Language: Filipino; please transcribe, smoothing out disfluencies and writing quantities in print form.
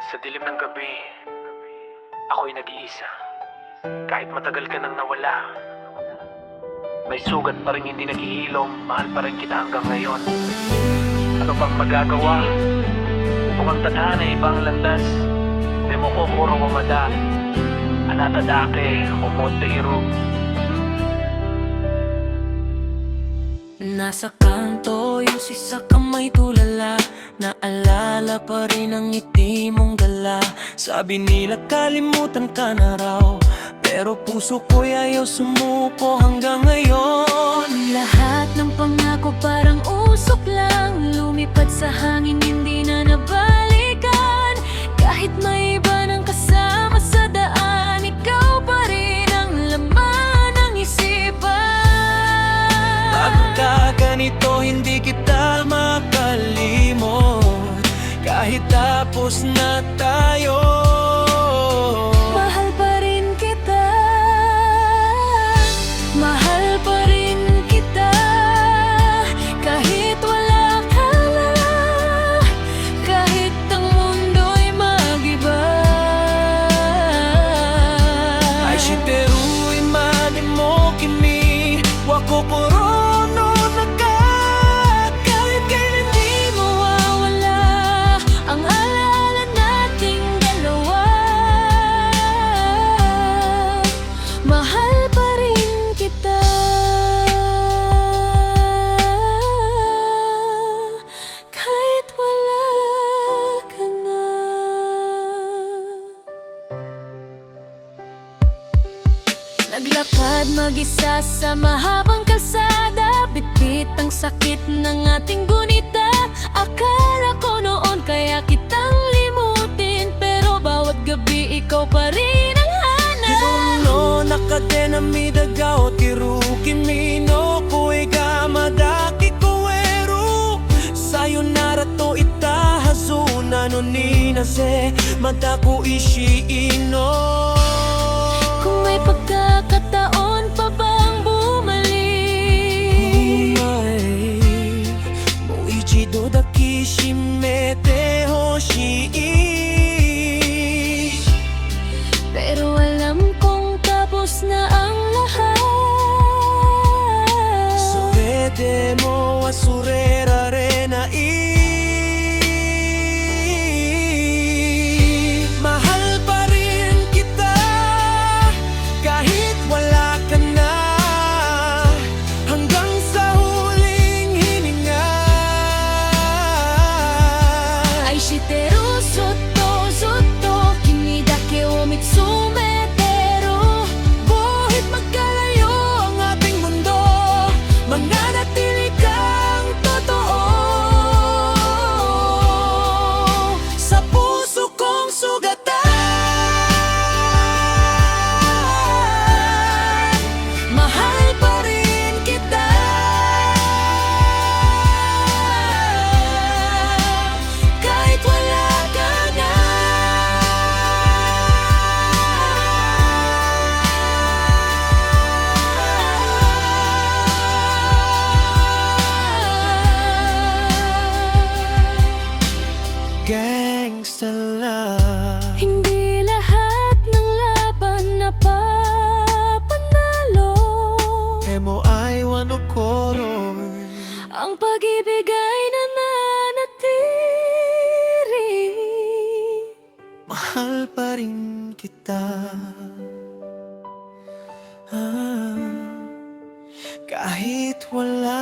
Sa dilim ng gabi, ako'y nag-iisa. Kahit matagal ka nang nawala, may sugat pa rin hindi naghihilom. Mahal pa rin kita hanggang ngayon. Ano pang magagawa? Kung ang tadhana ay ibang landas, di mo ko kuro mamada. Anata dake, umonte iro. Nasa kanto yung sisa kamay tulala, naalala pa rin ang ngiti mong dala. Sabi nila kalimutan ka na raw, pero puso ko'y ayaw sumuko hanggang ngayon. Lahat ng pangako parang usok lang, lumipad sa hangin hindi na nabalikan. Kahit may iba nang kasama sa daan, ikaw pa rin ang laman ng isipan. Pagka ganito hindi kita makalimot, kahit tapos na tayo. Mahal pa rin kita, mahal pa rin kita. Kahit wala ka na, kahit ang mundo'y mag-iba. Ay shiteru imane mo kimi wa kokoro no naka. Kahit kailan di mawawala ang alaala nating dalawa. Mahal pa rin kita, kahit wala ka na. Naglakad mag-isa sa mahabang kalsada, bitbit ang sakit ng ating gunita. Akala ko noon kaya kitang limutin, pero bawat gabi ikaw pa rin ang hanap. Hirono nakadena midagaw tiru kimi no koe ga madaki koeru. Sayonara to ita hazuna no ni nase mata ko ishii no. Kung may pagkakataon pa bang bumalik, Moichido da kishimete hoshii. pero alam kong tapos na ang lahat. Sorete mo asurerare na mahal pa rin kita, kahit wala ka na, hanggang sa huling hininga. Ay shiteru soto soto kimi dake wo mitsumeteru. Buhit magkalayo ang ating mundo, mananatili kang totoo sa puso kong sugatan. Mahal pa rin kita, kahit wala ka na. Gangsta love. Hindi lahat ng laban napapanalo. Emo ay wano koro. Ang pag-ibig ay nananatili. Mahal pa rin kita, kahit wala